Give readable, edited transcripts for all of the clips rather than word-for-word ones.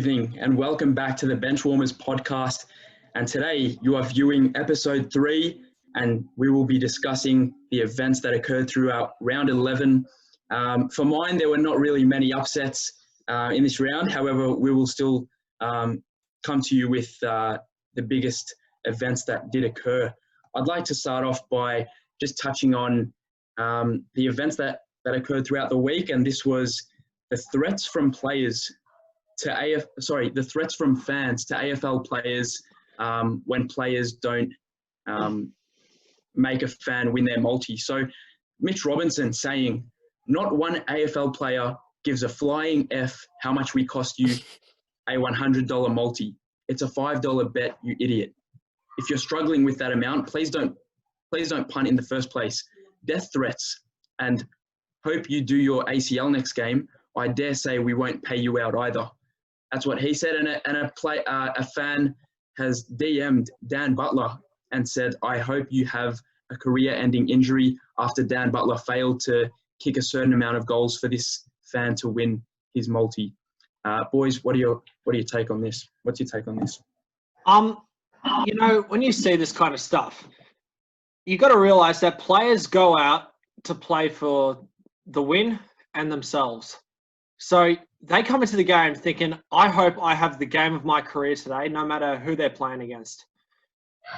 evening and welcome back to the Benchwarmers podcast. And today you are viewing episode 3 and we will be discussing the events that occurred throughout round 11. For mine, there were not really many upsets in this round. However, we will still come to you with the biggest events that did occur. I'd like to start off by just touching on the events that occurred throughout the week, and this was the threats from players to the threats from fans to AFL players when players don't make a fan win their multi. So Mitch Robinson saying, "Not one AFL player gives a flying F how much we cost you a $100 multi. It's a $5 bet, you idiot. If you're struggling with that amount, please don't punt in the first place. Death threats and hope you do your ACL next game. I dare say we won't pay you out either." That's what he said. And a fan has DM'd Dan Butler and said, "I hope you have a career-ending injury after Dan Butler failed to kick a certain amount of goals for this fan to win his multi." Boys, what are your take on this? What's your take on this? When you see this kind of stuff, you got to realize that players go out to play for the win and themselves. So they come into the game thinking, I hope I have the game of my career today, no matter who they're playing against.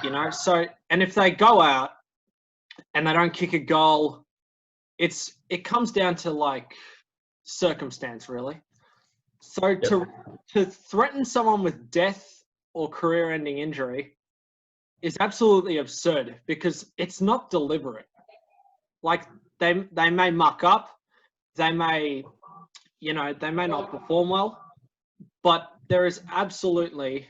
And if they go out and they don't kick a goal, it comes down to like circumstance, really. So to threaten someone with death or career-ending injury is absolutely absurd because it's not deliberate. Like they may muck up, they may not perform well, but there is absolutely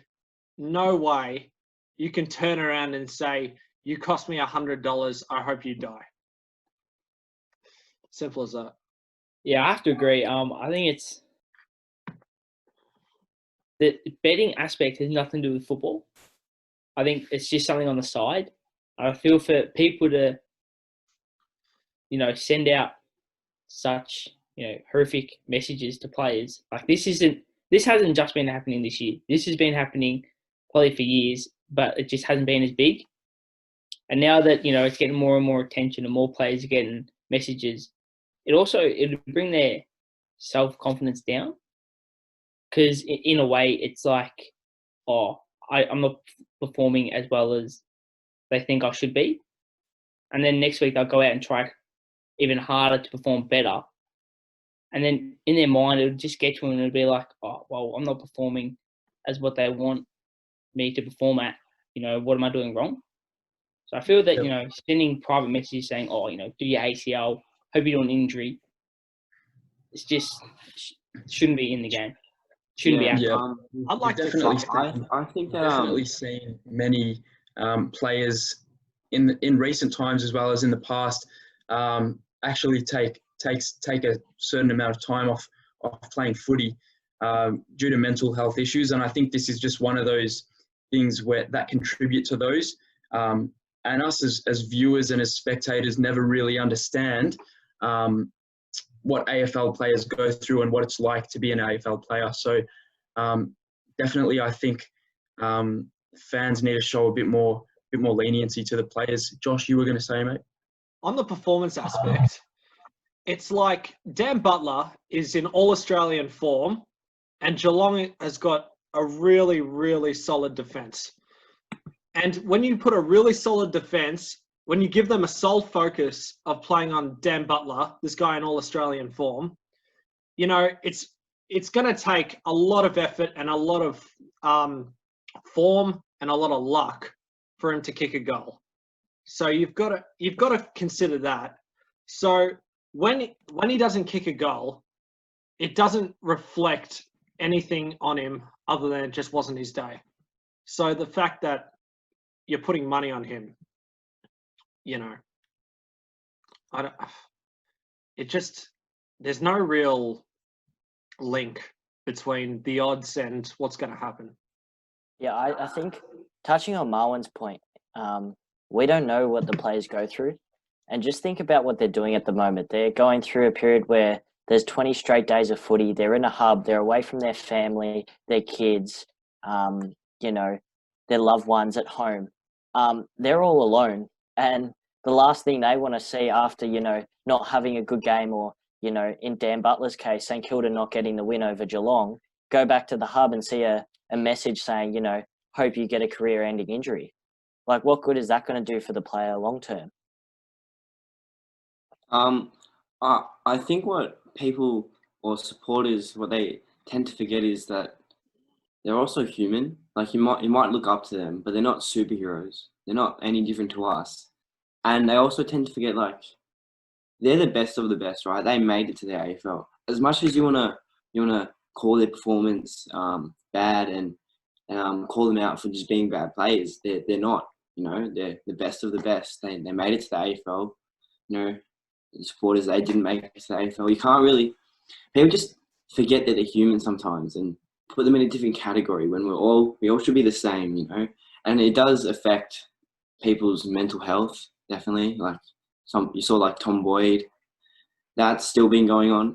no way you can turn around and say, "You cost me $100. I hope you die." Simple as that. Yeah, I have to agree. I think it's the betting aspect has nothing to do with football. I think it's just something on the side. I feel for people to, send out such, horrific messages to players. Like this hasn't just been happening this year. This has been happening probably for years, but it just hasn't been as big. And now that, it's getting more and more attention and more players are getting messages, it'll bring their self-confidence down. Because in a way, it's like, I'm not performing as well as they think I should be. And then next week, they'll go out and try even harder to perform better. And then in their mind, it'll just get to them and it'll be like, I'm not performing as what they want me to perform at. What am I doing wrong? So I feel that, sending private messages saying, do your ACL, hope you do an injury, it's just shouldn't be in the game. Shouldn't be out. I'd like I think definitely seen many players in recent times as well as in the past actually take a certain amount of time off playing footy due to mental health issues, and I think this is just one of those things where that contribute to those. And us as viewers and as spectators never really understand what AFL players go through and what it's like to be an AFL player. So definitely I think fans need to show a bit more leniency to the players. Josh, you were going to say, mate? On the performance aspect, it's like Dan Butler is in all-Australian form and Geelong has got a really, really solid defence. And when you put a really solid defence, when you give them a sole focus of playing on Dan Butler, this guy in all-Australian form, it's going to take a lot of effort and a lot of form and a lot of luck for him to kick a goal. So you've got to consider that. So when he doesn't kick a goal, it doesn't reflect anything on him other than it just wasn't his day. So the fact that you're putting money on him, there's no real link between the odds and what's going to happen. Yeah, I think touching on Marwan's point, we don't know what the players go through. And just think about what they're doing at the moment. They're going through a period where there's 20 straight days of footy. They're in a hub. They're away from their family, their kids, you know, their loved ones at home. They're all alone. And the last thing they want to see after, you know, not having a good game or, you know, in Dan Butler's case, St Kilda not getting the win over Geelong, go back to the hub and see a message saying, you know, hope you get a career-ending injury. Like, what good is that going to do for the player long term? I think what people or supporters, what they tend to forget is that they're also human. Like, you might look up to them, but they're not superheroes. They're not any different to us. And they also tend to forget, like, they're the best of the best, right? They made it to the AFL. As much as you wanna call their performance bad and call them out for just being bad players, they're not. You know, they're the best of the best. They made it to the AFL. You know, the supporters, they didn't make it to the AFL. You can't really. People just forget that they're human sometimes and put them in a different category when we all should be the same. You know, and it does affect people's mental health, definitely. Like you saw, like Tom Boyd, that's still been going on.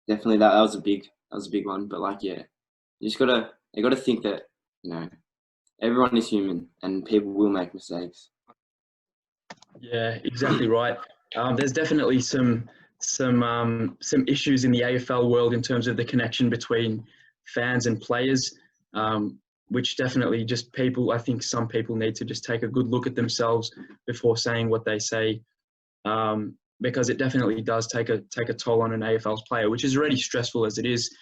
Definitely, that was a big one. But like, yeah, you just gotta think that, you know, everyone is human and people will make mistakes. Yeah, exactly right. There's definitely some issues in the AFL world in terms of the connection between fans and players, which definitely just I think some people need to just take a good look at themselves before saying what they say, because it definitely does take a toll on an AFL's player, which is already stressful as it is.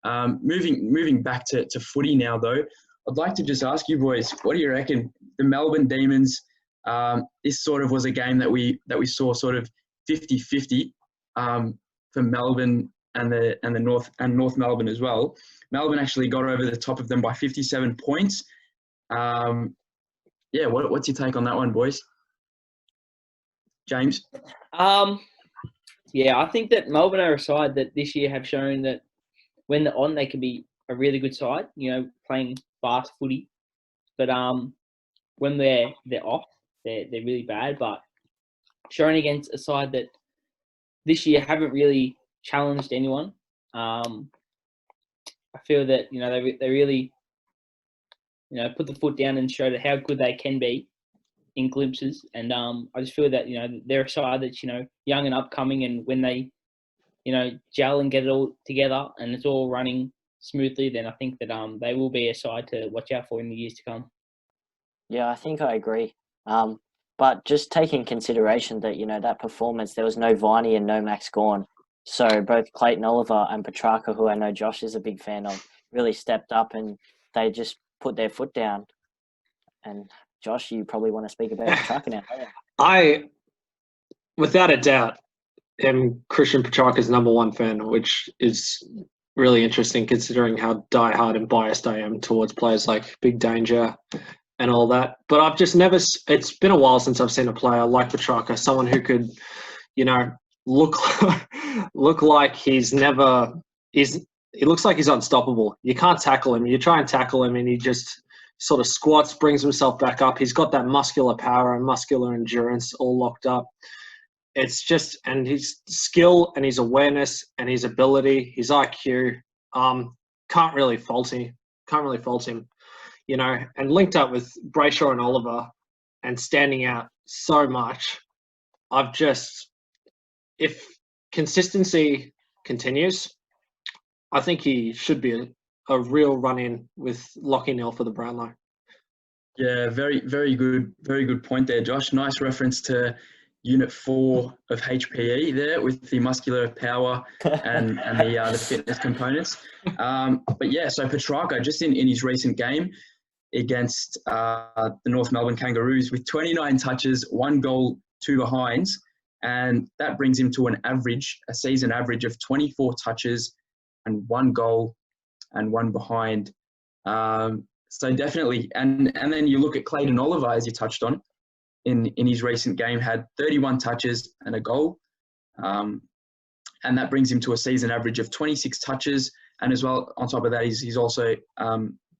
Moving back to footy now, though, I'd like to just ask you boys, what do you reckon? The Melbourne Demons, this sort of was a game that we saw sort of 50-50 for Melbourne and North Melbourne as well. Melbourne actually got over the top of them by 57 points. Yeah, what's your take on that one, boys? James? Yeah, I think that Melbourne are a side that this year have shown that when they're on, they can be a really good side, you know, playing fast footy. But when they're off, they're really bad. But showing against a side that this year haven't really challenged anyone, I feel that, you know, they really, you know, put the foot down and showed how good they can be in glimpses. And I just feel that, you know, they're a side that's, you know, young and upcoming, and when they, you know, gel and get it all together and it's all running smoothly, then I think that they will be a side to watch out for in the years to come. Yeah, I think I agree. But just taking consideration that, you know, that performance, there was no Viney and no Max Gawn. So both Clayton Oliver and Petrarca, who I know Josh is a big fan of, really stepped up and they just put their foot down. And Josh, you probably want to speak about Petrarca now. I, without a doubt, am Christian Petrarca's number one fan, which is really interesting considering how diehard and biased I am towards players like Big Danger and all that. But I've just never, it's been a while since I've seen a player like Petrarca, someone who could, you know, look like he looks like he's unstoppable. You can't tackle him. You try and tackle him and he just sort of squats, brings himself back up. He's got that muscular power and muscular endurance all locked up. It's just, and his skill and his awareness and his ability, his IQ, can't really fault him, you know, and linked up with Brayshaw and Oliver and standing out so much. If consistency continues, I think he should be a real run-in with Lachie Neale for the Brownlow. Yeah, very good point there, Josh. Nice reference to Unit 4 of HPE there with the muscular power and the fitness components. But yeah, so Petrarca, just in his recent game against the North Melbourne Kangaroos, with 29 touches, 1 goal, 2 behinds, and that brings him to a season average of 24 touches and 1 goal and 1 behind. So definitely, and then you look at Clayton Oliver, as you touched on, in his recent game, had 31 touches and a goal. And that brings him to a season average of 26 touches. And as well, on top of that, he's also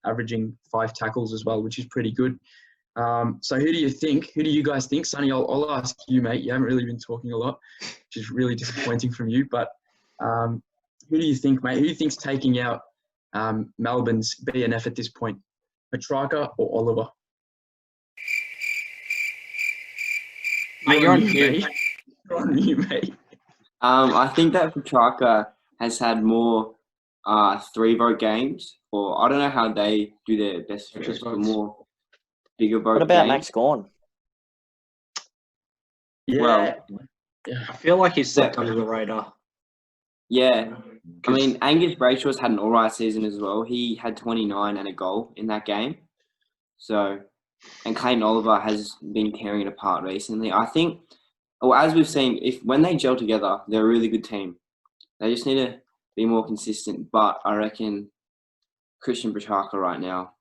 averaging 5 tackles as well, which is pretty good. So who do you guys think? Sonny, I'll ask you, mate. You haven't really been talking a lot, which is really disappointing from you. But Who do you think, mate? Who do you think's taking out Melbourne's BNF at this point? Petrarca or Oliver? Mate, you're on mute. mate. You're on mute, mate. I think that Petrarca has had more 3-vote games, or I don't know how they do their best first, but more bigger vote What about games. Max Gawn? Yeah. Well, I feel like he's stuck under the radar. yeah. I mean, Angus Brayshaw's had an all right season as well. He had 29 and a goal in that game. So, and Clayton Oliver has been tearing it apart recently. I think, well, as we've seen, when they gel together, they're a really good team. They just need to be more consistent. But I reckon Christian Petrarca right now,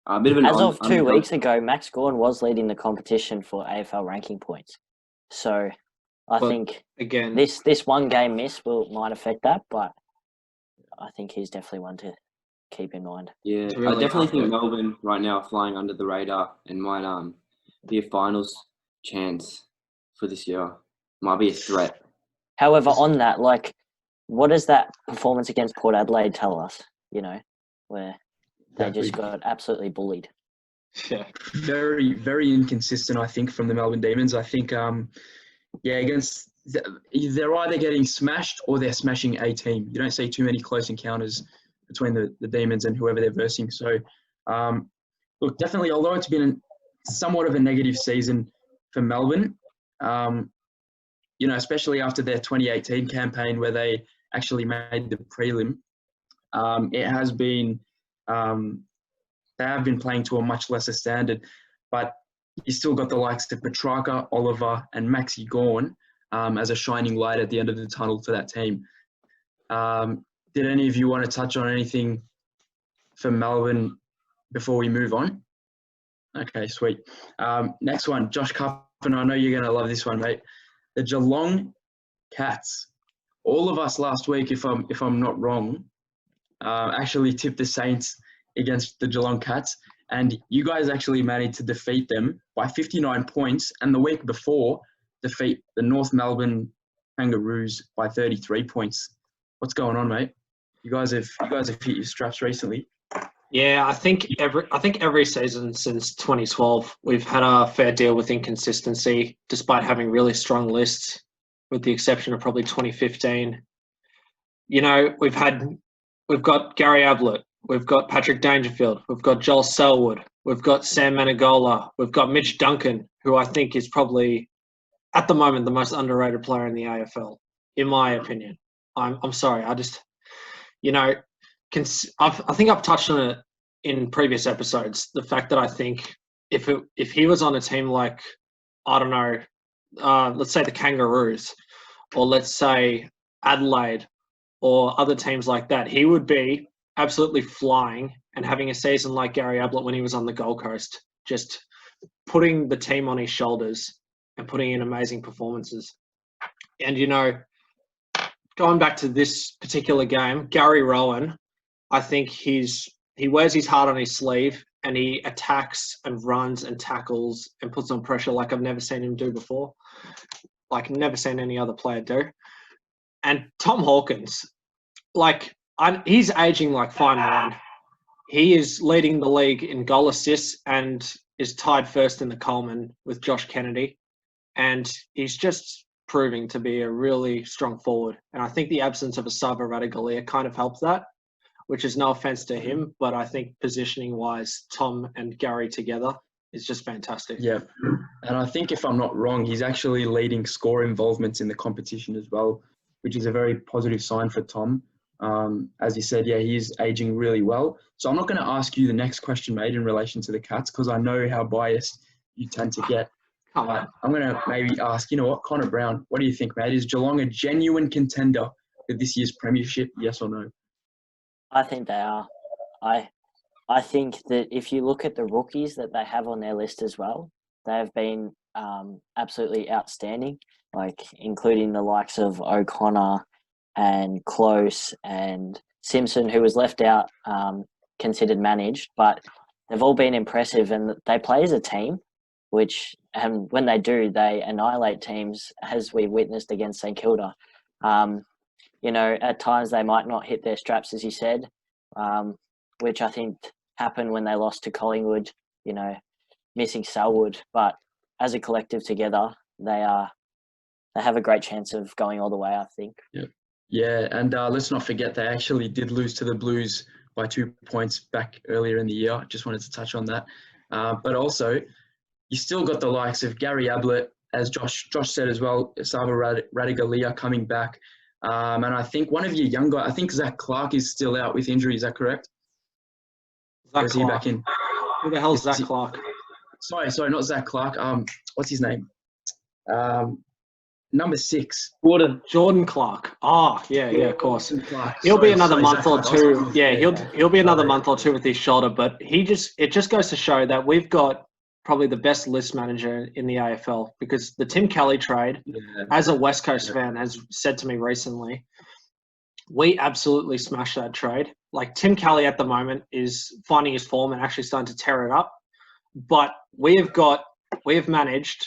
a bit of an As of 2 underdog. weeks ago, Max Gawn was leading the competition for AFL ranking points. So I But think again, this one game miss might affect that, but I think he's definitely one to keep in mind. Yeah, It's really I definitely hard think work. Melbourne right now are flying under the radar and might be a finals chance for this year. Might be a threat. However, on that, like, what does that performance against Port Adelaide tell us? You know, where they just got absolutely bullied. yeah. Very, very inconsistent, I think, from the Melbourne Demons. I think, against they're either getting smashed or they're smashing a team. You don't see too many close encounters between the Demons and whoever they're versing. So, look, definitely, although it's been somewhat of a negative season for Melbourne, especially after their 2018 campaign where they actually made the prelim, it has been they have been playing to a much lesser standard, but you still got the likes of Petrarca, Oliver, and Maxi Gawn as a shining light at the end of the tunnel for that team. Did any of you want to touch on anything for Melbourne before we move on? Okay, sweet. Next one, Josh Carpenter. I know you're going to love this one, mate. The Geelong Cats. All of us last week, if I'm not wrong, actually tipped the Saints against the Geelong Cats, and you guys actually managed to defeat them by 59 points, and the week before defeat the North Melbourne Kangaroos by 33 points. What's going on, mate? You guys have hit your straps recently. Yeah, I think every season since 2012 we've had a fair deal with inconsistency, despite having really strong lists, with the exception of probably 2015. We've got Gary Ablett, we've got Patrick Dangerfield, we've got Joel Selwood, we've got Sam Menegola, we've got Mitch Duncan, who I think is probably at the moment the most underrated player in the AFL, in my opinion. I'm sorry, I just I think I've touched on it in previous episodes. The fact that I think if he was on a team like, I don't know, let's say the Kangaroos, or let's say Adelaide, or other teams like that, he would be absolutely flying and having a season like Gary Ablett when he was on the Gold Coast, just putting the team on his shoulders and putting in amazing performances. And going back to this particular game, Gary Rowan, I think he wears his heart on his sleeve and he attacks and runs and tackles and puts on pressure like I've never seen him do before, like never seen any other player do. And Tom Hawkins, he's aging like fine wine. He is leading the league in goal assists and is tied first in the Coleman with Josh Kennedy. And he's just proving to be a really strong forward. And I think the absence of a Sava Ratugolea kind of helps that, which is no offense to him, but I think positioning-wise, Tom and Gary together is just fantastic. Yeah, and I think if I'm not wrong, he's actually leading score involvements in the competition as well, which is a very positive sign for Tom. As you said, yeah, he's aging really well. So I'm not going to ask you the next question, mate, in relation to the Cats, because I know how biased you tend to get. But I'm going to maybe ask, Connor Brown, what do you think, mate? Is Geelong a genuine contender for this year's premiership, yes or no? I think they are. I think that if you look at the rookies that they have on their list as well, they have been absolutely outstanding, like including the likes of O'Connor and Close and Simpson, who was left out, considered managed, but they've all been impressive and they play as a team, which when they do, they annihilate teams, as we witnessed against St Kilda. at times they might not hit their straps, as you said, which I think happened when they lost to Collingwood, missing Selwood. But as a collective together, they have a great chance of going all the way, I think. Yeah, and let's not forget they actually did lose to the Blues by 2 points back earlier in the year. Just wanted to touch on that. But also, you still got the likes of Gary Ablett, as Josh said as well, Sava Radigalia coming back. And I think one of your younger, I think Zach Clark is still out with injury. Is that correct? Zach Or is he Clark. back in? Who the hell is Zach Clark? Sorry, not Zach Clark. What's his name? Number 6. Jordan Clark. Oh, yeah, of course. Clark. He'll be another Zach month or Clark. two. Yeah, he'll be another month or two with his shoulder. But it just goes to show that we've got probably the best list manager in the AFL, because the Tim Kelly trade, as a West Coast fan, has said to me recently, we absolutely smashed that trade. Like, Tim Kelly at the moment is finding his form and actually starting to tear it up. But we have managed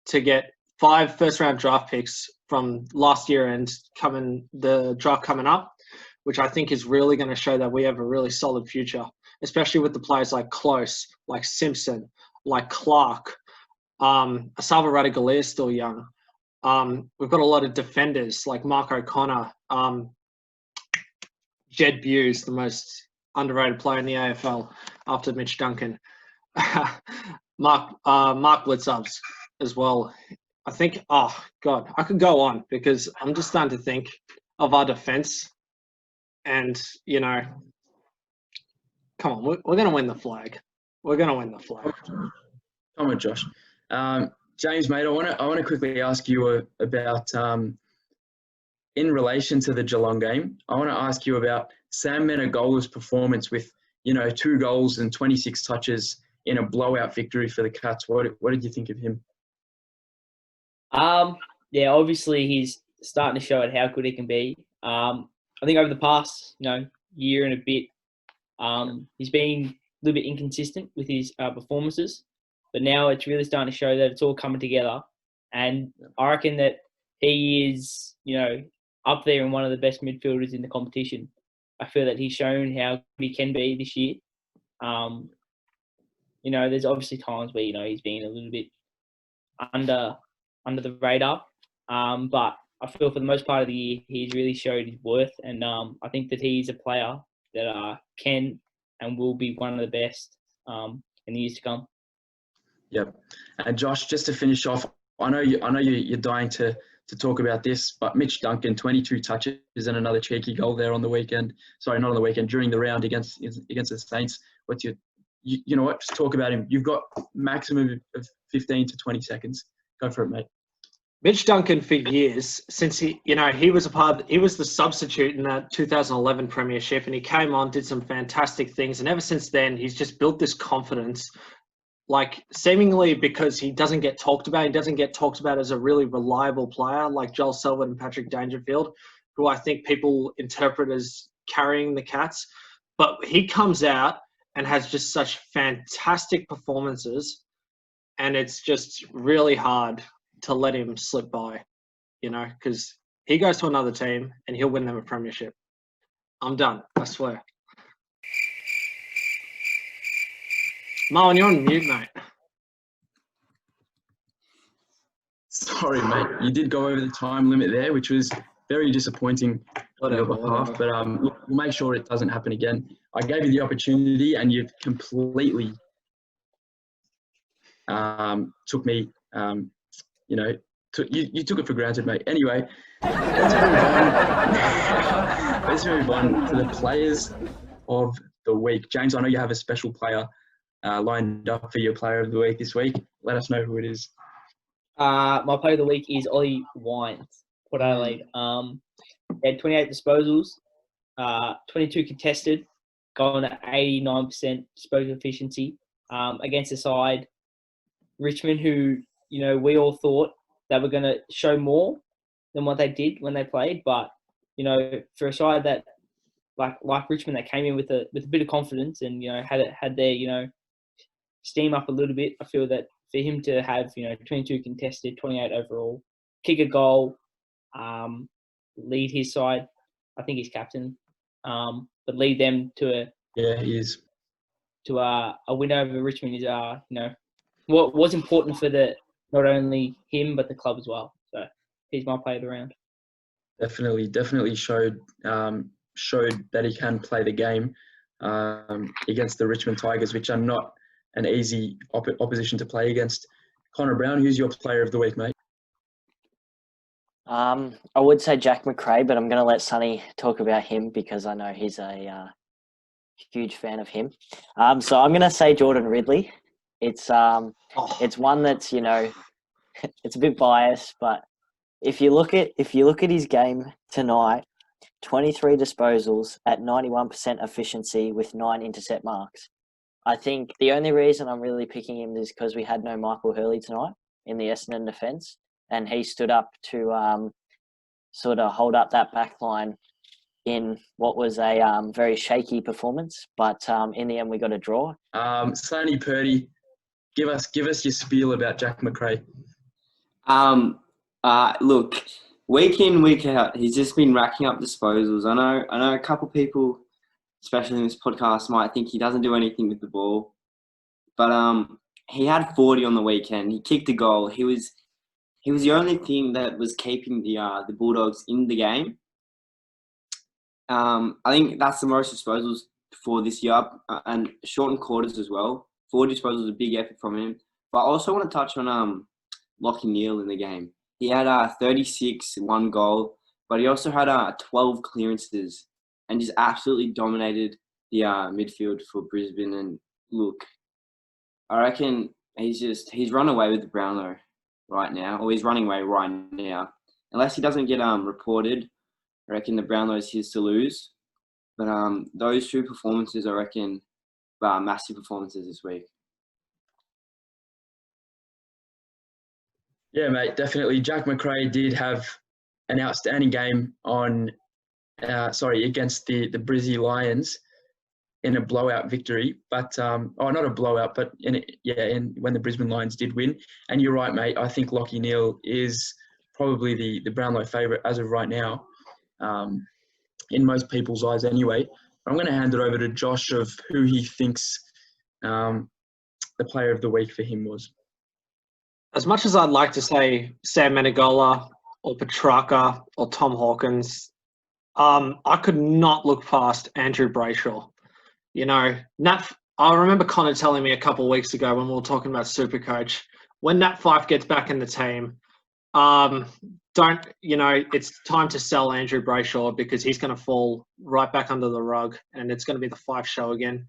to get 5 first-round draft picks from last year and the draft coming up, which I think is really going to show that we have a really solid future, especially with the players like Close, like Simpson, like Clark. Asava Radigalia is still young. We've got a lot of defenders like Mark O'Connor. Jed Buse, the most underrated player in the AFL after Mitch Duncan. Mark Blitzubs as well. I think, oh, God, I could go on, because I'm just starting to think of our defence and, come on, we're going to win the flag. We're going to win the flag. Come on, Josh. James, mate, I want to quickly ask you about, in relation to the Geelong game, I want to ask you about Sam Menegola's performance with, 2 goals and 26 touches in a blowout victory for the Cats. What did you think of him? Yeah, obviously he's starting to show it how good he can be. I think over the past, year and a bit, he's been a little bit inconsistent with his performances, but now it's really starting to show that it's all coming together. And I reckon that he is, up there in one of the best midfielders in the competition. I feel that he's shown how good he can be this year. There's obviously times where, he's been a little bit under the radar. But I feel for the most part of the year, he's really showed his worth. And I think that he's a player that can and will be one of the best in the years to come. Yep. And Josh, just to finish off, I know you're dying to talk about this, but Mitch Duncan, 22 touches and another cheeky goal there on the weekend. Sorry, not on the weekend, during the round against the Saints. What's you know what? Just talk about him. You've got maximum of 15 to 20 seconds. Go for it, mate. Mitch Duncan, for years, since he was the substitute in that 2011 premiership, and he came on, did some fantastic things. And ever since then, he's just built this confidence, like seemingly because he doesn't get talked about. He doesn't get talked about as a really reliable player like Joel Selwood and Patrick Dangerfield, who I think people interpret as carrying the Cats. But he comes out and has just such fantastic performances, and it's just really hard to let him slip by, because he goes to another team and he'll win them a premiership. I'm done, I swear. Marlon, you're on mute, mate. Sorry, mate. You did go over the time limit there, which was very disappointing on your behalf. But we'll make sure it doesn't happen again. I gave you the opportunity, and you've completely took me. You took it for granted, mate. Anyway, let's move on to the players of the week. James, I know you have a special player lined up for your player of the week this week. Let us know who it is. My player of the week is Ollie Wines, Port Adelaide. He had 28 disposals, 22 contested, going at 89% disposal efficiency against a side, Richmond, who, we all thought they were going to show more than what they did when they played. But, for a side that, like Richmond, that came in with a bit of confidence and, had their, steam up a little bit, I feel that for him to have, 22 contested, 28 overall, kick a goal, lead his side. I think he's captain, but lead them to he is. a win over Richmond is what was important for not only him but the club as well. So he's my player of the round. Definitely showed that he can play the game against the Richmond Tigers, which are not an easy opposition to play against. Connor Brown, who's your player of the week, mate? I would say Jack McRae, but I'm going to let Sonny talk about him because I know he's a huge fan of him. So I'm going to say Jordan Ridley. It's one that's it's a bit biased, but if you look at his game tonight, 23 disposals at 91% efficiency with 9 intercept marks. I think the only reason I'm really picking him is because we had no Michael Hurley tonight in the Essendon defence, and he stood up to sort of hold up that back line in what was a very shaky performance. But in the end, we got a draw. Sonny Purdy, give us your spiel about Jack McRae. Look, week in, week out, he's just been racking up disposals. I know a couple people, especially in this podcast, might think he doesn't do anything with the ball. But he had 40 on the weekend. He kicked a goal. He was the only thing that was keeping the Bulldogs in the game. I think that's the most disposals for this year, and shortened quarters as well. 40 disposals is a big effort from him. But I also want to touch on Lachie Neale in the game. He had 36, 1 goal, but he also had 12 clearances and just absolutely dominated the midfield for Brisbane. And look, I reckon he's run away with the Brownlow right now, or he's running away right now. Unless he doesn't get reported, I reckon the Brownlow is his to lose. But those 2 performances, I reckon, are massive performances this week. Yeah, mate, definitely. Jack McRae did have an outstanding game against the Brizzy Lions in a blowout victory. But not a blowout, but when the Brisbane Lions did win. And you're right, mate. I think Lachie Neale is probably the Brownlow favourite as of right now, in most people's eyes anyway. I'm going to hand it over to Josh of who he thinks the player of the week for him was. As much as I'd like to say Sam Menegola or Petrarca or Tom Hawkins, I could not look past Andrew Brayshaw. I remember Connor telling me a couple of weeks ago when we were talking about Supercoach, when Nat Fyfe gets back in the team, it's time to sell Andrew Brayshaw because he's going to fall right back under the rug and it's going to be the Fyfe show again.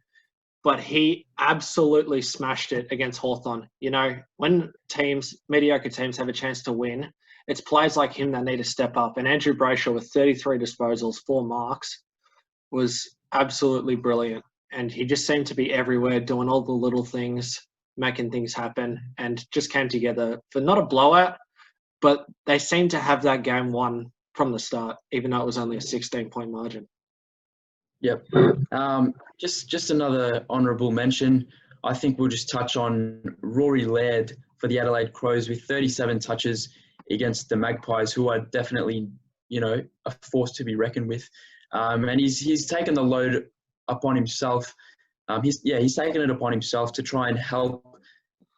But he absolutely smashed it against Hawthorn. When mediocre teams have a chance to win, it's players like him that need to step up. And Andrew Brayshaw with 33 disposals, 4 marks, was absolutely brilliant. And he just seemed to be everywhere, doing all the little things, making things happen, and just came together for not a blowout, but they seemed to have that game won from the start, even though it was only a 16-point margin. Yep. Just another honourable mention. I think we'll just touch on Rory Laird for the Adelaide Crows with 37 touches against the Magpies, who are definitely, a force to be reckoned with. And he's taken the load upon himself. He's taken it upon himself to try and help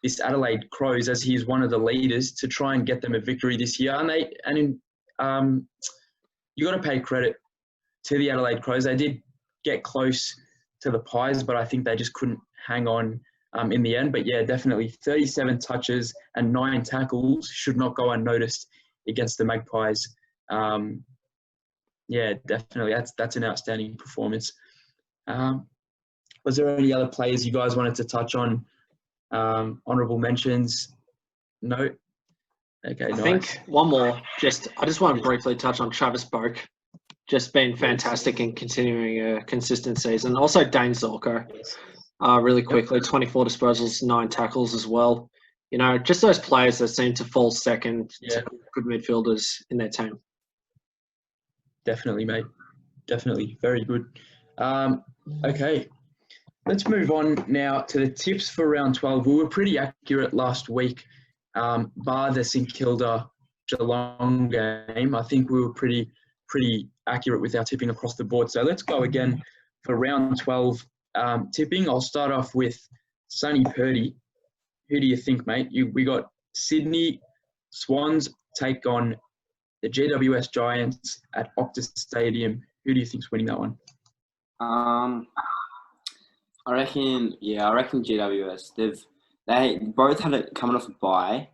this Adelaide Crows, as he's one of the leaders, to try and get them a victory this year. You got to pay credit to the Adelaide Crows. They did get close to the Pies, but I think they just couldn't hang on in the end. But yeah, definitely 37 touches and 9 tackles should not go unnoticed against the Magpies. Yeah, definitely. That's an outstanding performance. Was there any other players you guys wanted to touch on? Honourable mentions? No? Okay, I nice. think one more. I just want to briefly touch on Travis Boak. Just been fantastic in continuing a consistent season. Also, Dane Zorko, really quickly, 24 disposals, 9 tackles as well. Just those players that seem to fall second to good midfielders in their team. Definitely, mate. Definitely. Very good. Okay. Let's move on now to the tips for round 12. We were pretty accurate last week, bar the St Kilda Geelong game. I think we were pretty pretty accurate with our tipping across the board. So let's go again for round 12 tipping. I'll start off with Sonny Purdy. Who do you think, mate? We got Sydney Swans take on the GWS Giants at Optus Stadium. Who do you think's winning that one? I reckon GWS. They both had it coming off a bye,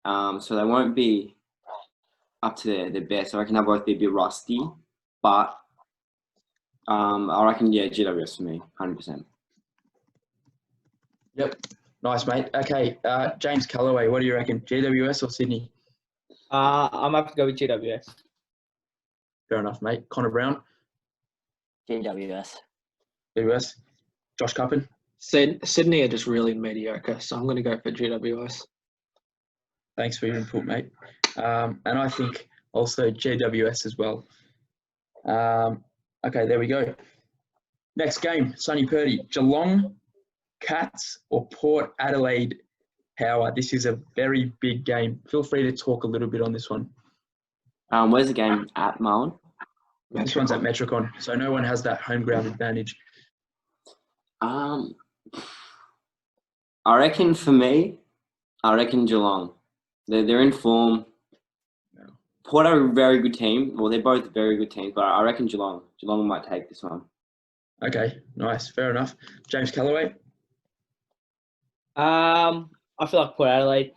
so they won't be up to their best. I reckon they'll both be a bit rusty, but I reckon GWS for me, 100%. Yep, nice, mate. Okay, James Callaway, what do you reckon? GWS or Sydney? I'm up to go with GWS. Fair enough, mate. Connor Brown, GWS. GWS. Josh Cuppen. Sydney are just really mediocre, so I'm going to go for GWS. Thanks for your input, mate. And I think also GWS as well. Okay, there we go. Next game, Sonny Purdy. Geelong Cats or Port Adelaide Power. This is a very big game. Feel free to talk a little bit on this one. Where's the game at, Marlon? This one's at Metricon, so no one has that home ground advantage. I reckon for me, Geelong. They're in form. Yeah. Port are a very good team. Well, they're both very good teams, but I reckon Geelong might take this one. Okay, nice. Fair enough. James Callaway? I feel like Port Adelaide.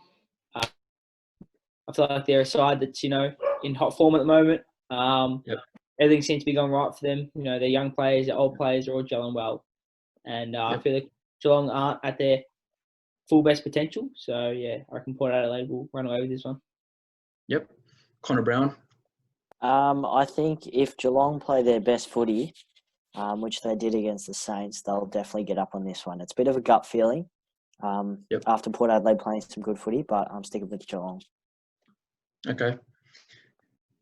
I feel like they're a side that's, in hot form at the moment. Yep. Everything seems to be going right for them. They're young players, they're old players, they're all gelling well. And I feel like Geelong aren't at their full best potential. So, yeah, I reckon Port Adelaide will run away with this one. Yep. Connor Brown? I think if Geelong play their best footy, which they did against the Saints, they'll definitely get up on this one. It's a bit of a gut feeling after Port Adelaide playing some good footy, but I'm sticking with Geelong. Okay.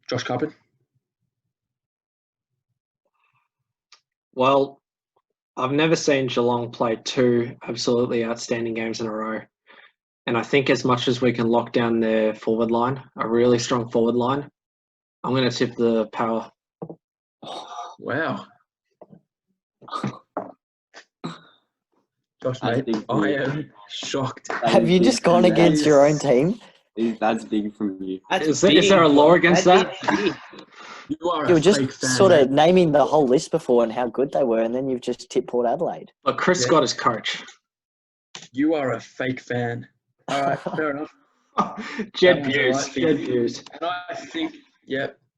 Josh Cuppen? Well, I've never seen Geelong play two absolutely outstanding games in a row. And I think as much as we can lock down their forward line, a really strong forward line, I'm going to tip the Power. Wow. Josh, mate, I am shocked. Have you just gone against your own team? That's big from you. Is there a law against that? You are You were a just fake fan, sort of mate. naming the whole list before and how good they were, and then you've just tipped Port Adelaide. But Chris Scott is coach. You are a fake fan. All right, fair enough. Jed That was Hughes. all right. Jed Hughes. And I think,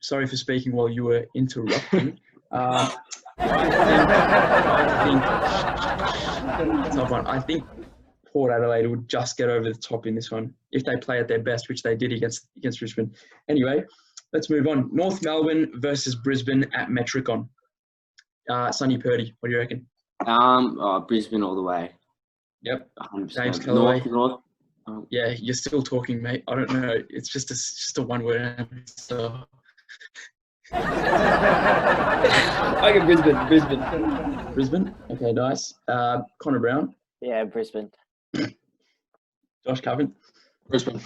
sorry for speaking while you were interrupting. I think Port Adelaide would just get over the top in this one if they play at their best, which they did against Brisbane. Anyway, let's move on. North Melbourne versus Brisbane at Metricon. Sonny Purdy, what do you reckon? Brisbane all the way. Yep. 100%. James Callaway. North. Yeah, you're still talking, mate. I don't know. It's just a one-word answer. I get Brisbane. Brisbane? Okay, nice. Connor Brown. Yeah, Brisbane. Josh Cuppen. Brisbane.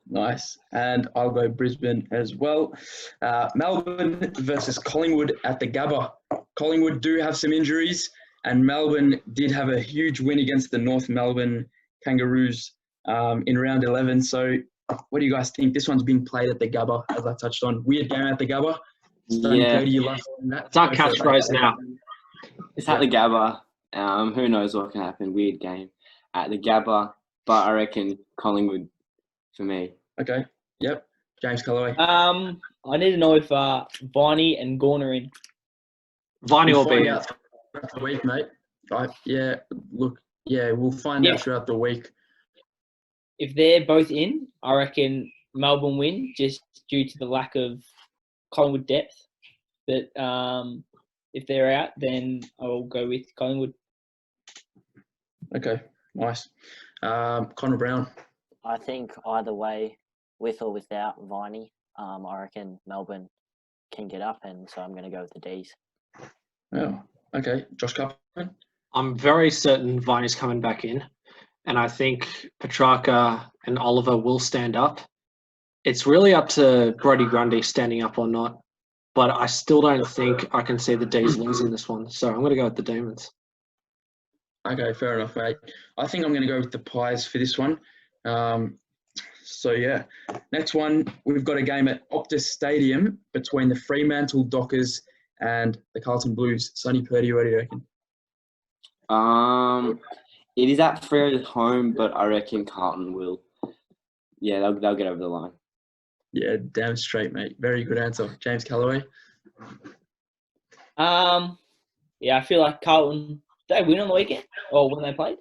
Nice. And I'll go Brisbane as well. Melbourne versus Collingwood at the Gabba. Collingwood do have some injuries, and Melbourne did have a huge win against the North Melbourne Kangaroos in round 11. So what do you guys think? This one's being played at the Gabba, as I touched on. Weird game at the Gabba. Yeah. You love that? It's our catchphrase now. It's at the Gabba. Who knows what can happen? Weird game at the Gabba, but I reckon Collingwood for me. Okay. Yep. James Callaway. I need to know if Viney and Gorn are in. Viney will We'll be find out throughout the week, mate. We'll find out throughout the week. If they're both in, I reckon Melbourne win just due to the lack of Collingwood depth. But if they're out, then I'll go with Collingwood. Okay, nice. Connor Brown. I think either way, with or without Viney, I reckon Melbourne can get up, and so I'm going to go with the D's. Oh, okay. Josh Cuppen. I'm very certain Viney's coming back in, and I think Petrarca and Oliver will stand up. It's really up to Brodie Grundy standing up or not. But I still don't think I can see the D's losing this one. So I'm going to go with the Demons. Okay, fair enough, mate. I think I'm going to go with the Pies for this one. So, yeah. Next one, we've got a game at Optus Stadium between the Fremantle Dockers and the Carlton Blues. Sonny Purdy, what do you reckon? It is at Freo's home, but I reckon Carlton will. Yeah, they'll get over the line. Yeah, damn straight, mate. Very good answer. James Callaway? Yeah, I feel like Carlton, did they win on the weekend? Or when they played?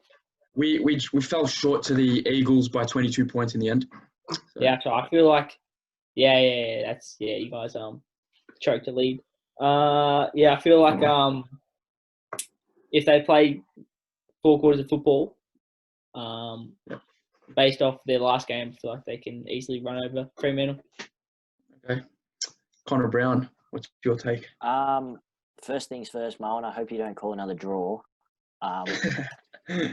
We fell short to the Eagles by 22 points in the end. So. Yeah, so I feel like, you guys choked the lead. I feel like if they play 4 quarters of football, based off their last game, I feel like they can easily run over Fremantle. Okay. Connor Brown, what's your take? First things first, Moen, I hope you don't call another draw.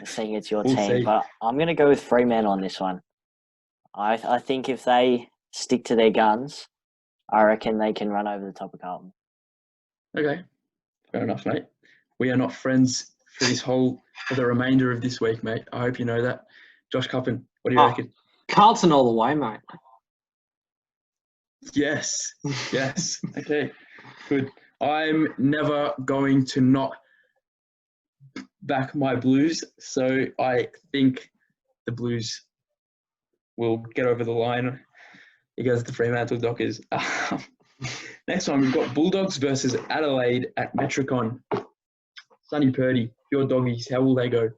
Seeing it's your We'll team, see. but I'm going to go with Fremantle on this one. I think if they stick to their guns, I reckon they can run over the top of Carlton. Okay, fair enough, mate. We are not friends for the remainder of this week, mate. I hope you know that. Josh Cuppen, what do you reckon? Carlton all the way, mate. Yes. Okay, good. I'm never going to not back my Blues, so I think the Blues will get over the line against the Fremantle Dockers. Next one, we've got Bulldogs versus Adelaide at Metricon. Sonny Purdy, your doggies, how will they go?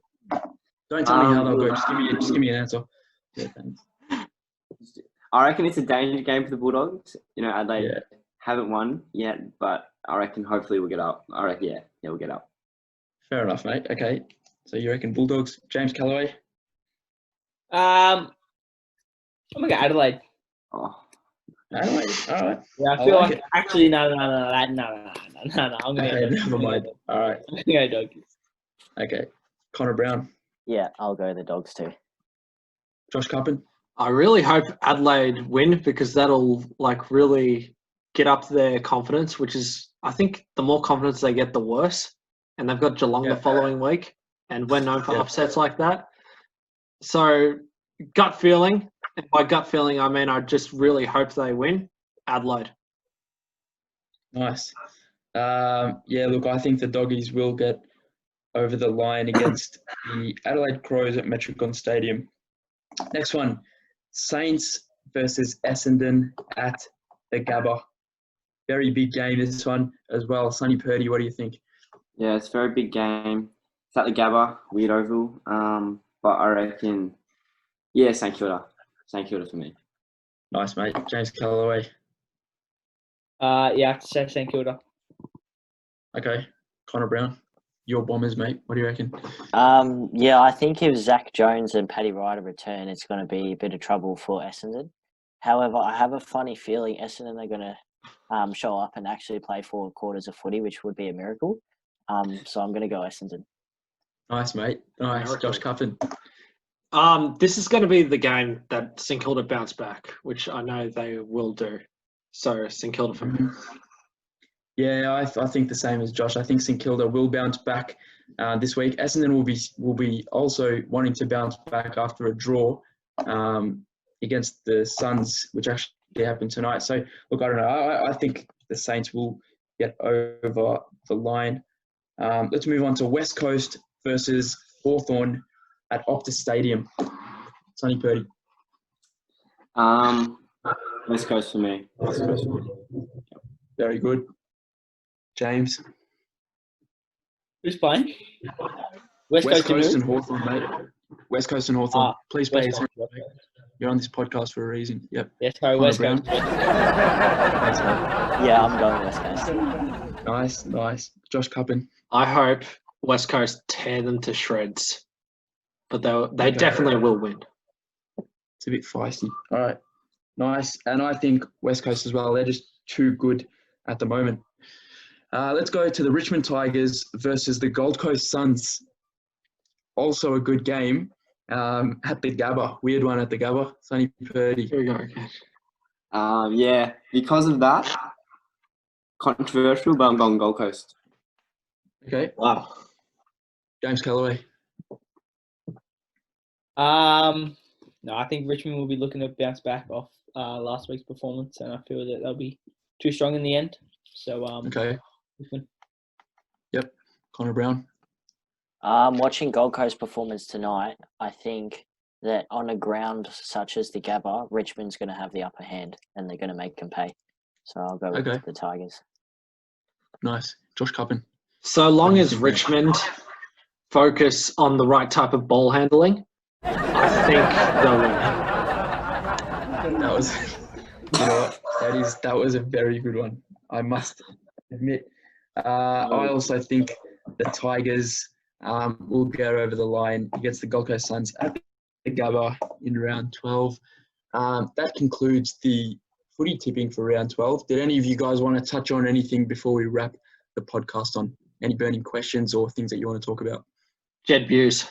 Don't tell me how they'll go. Just give me an answer. Yeah, thanks. I reckon it's a danger game for the Bulldogs. Adelaide haven't won yet, but I reckon hopefully we'll get up. I reckon, we'll get up. Fair enough, mate. Okay. So you reckon Bulldogs? James Callaway? I'm going to go Adelaide. Oh. Adelaide? All right. Yeah, I feel like it. Actually, no. I'm going to Okay, never mind. All right. I'm going to go Doggies. Okay. Connor Brown? Yeah, I'll go the Dogs too. Josh Cuppen? I really hope Adelaide win because that'll really get up their confidence, which is, I think, the more confidence they get, the worse. And they've got Geelong the following week, and we're known for upsets like that. So, gut feeling, and by gut feeling, I mean I just really hope they win. Adelaide. Nice. Look, I think the Doggies will get over the line against the Adelaide Crows at Metricon Stadium. Next one, Saints versus Essendon at the Gabba. Very big game, this one as well. Sonny Purdy, what do you think? Yeah, it's a very big game. It's at the Gabba, weird oval. But I reckon, St Kilda. St Kilda for me. Nice, mate. James Callaway. I have to say St Kilda. Okay. Connor Brown. Your Bombers, mate. What do you reckon? I think if Zach Jones and Paddy Ryder return, it's going to be a bit of trouble for Essendon. However, I have a funny feeling Essendon are going to show up and actually play 4 quarters of footy, which would be a miracle. So I'm going to go Essendon. Nice, mate. Nice. Miracle. Josh Cuppen. This is going to be the game that St Kilda bounce back, which I know they will do. So St Kilda for me. Yeah, I think the same as Josh. I think St Kilda will bounce back this week. Essendon will be also wanting to bounce back after a draw against the Suns, which actually happened tonight. So, look, I don't know. I think the Saints will get over the line. Let's move on to West Coast versus Hawthorn at Optus Stadium. Sonny Purdy. West Coast for me. West Coast for me. Very good. James. Who's playing? West Coast and Hawthorn, mate. West Coast and Hawthorn. Please pay attention. You're on this podcast for a reason. Yep. Yeah, sorry, West Coast. Thanks, mate. Yeah, I'm going West Coast. Nice. Josh Cuppen. I hope West Coast tear them to shreds, but they definitely will win. It's a bit feisty. All right. Nice. And I think West Coast as well. They're just too good at the moment. Let's go to the Richmond Tigers versus the Gold Coast Suns. Also a good game at the Gabba. Weird one at the Gabba. Sonny Purdy. Here we go. Okay. Yeah, because of that, controversial, but I'm going Gold Coast. Okay, Wow. James Callaway. No, I think Richmond will be looking to bounce back off last week's performance, and I feel that they'll be too strong in the end. So, Okay. Richmond. Yep. Connor Brown. Watching Gold Coast performance tonight, I think that on a ground such as the Gabba, Richmond's going to have the upper hand and they're going to make them pay. So I'll go with Okay. the Tigers. Nice. Josh Cuppen. So long do you as think, mate? Richmond focus on the right type of ball handling, I think they'll win. That was, you know what? That was a very good one. I must admit. I also think the Tigers will go over the line against the Gold Coast Suns at the Gabba in round 12. That concludes the footy tipping for round 12. Did any of you guys want to touch on anything before we wrap the podcast on? Any burning questions or things that you want to talk about? Jed Buse.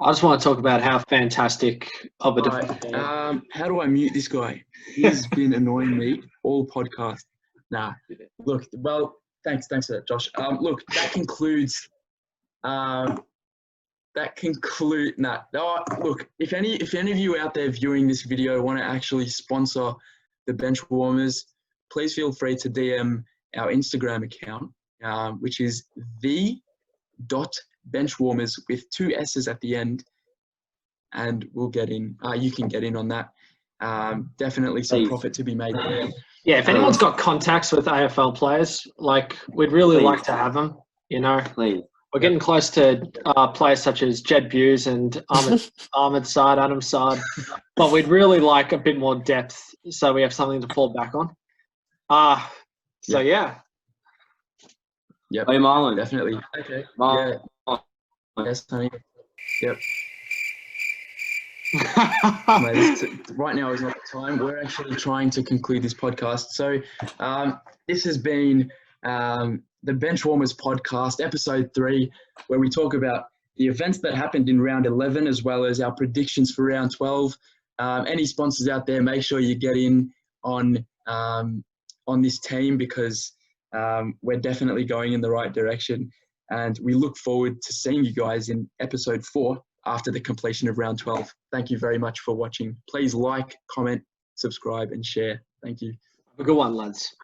I just want to talk about how fantastic of a Right. defender. How do I mute this guy? He's been annoying me all podcast. Nah. Look, well, thanks for that, Josh. Look, that concludes. Look, if any of you out there viewing this video want to actually sponsor the Benchwarmers, please feel free to DM our Instagram account, which is the.benchwarmers with 2 S's at the end, and we'll get in. You can get in on that. Definitely some Please. profit to be made there. Yeah, if anyone's got contacts with AFL players, we'd really Please. like to have them. Please. We're getting close to players such as Jed Buse and Ahmed Saad, Adam Saad, but we'd really like a bit more depth so we have something to fall back on. Yeah. Yep, Hey, Marlon. definitely. Okay. Marlon. Yeah. Yes, honey. Yep. Mate, right now is not the time. We're actually trying to conclude this podcast. So this has been the Benchwarmers podcast, episode 3, where we talk about the events that happened in round 11 as well as our predictions for round 12. Any sponsors out there, make sure you get in on this team because we're definitely going in the right direction. And we look forward to seeing you guys in episode 4 after the completion of round 12. Thank you very much for watching. Please like, comment, subscribe, and share. Thank you. Have a good one, lads.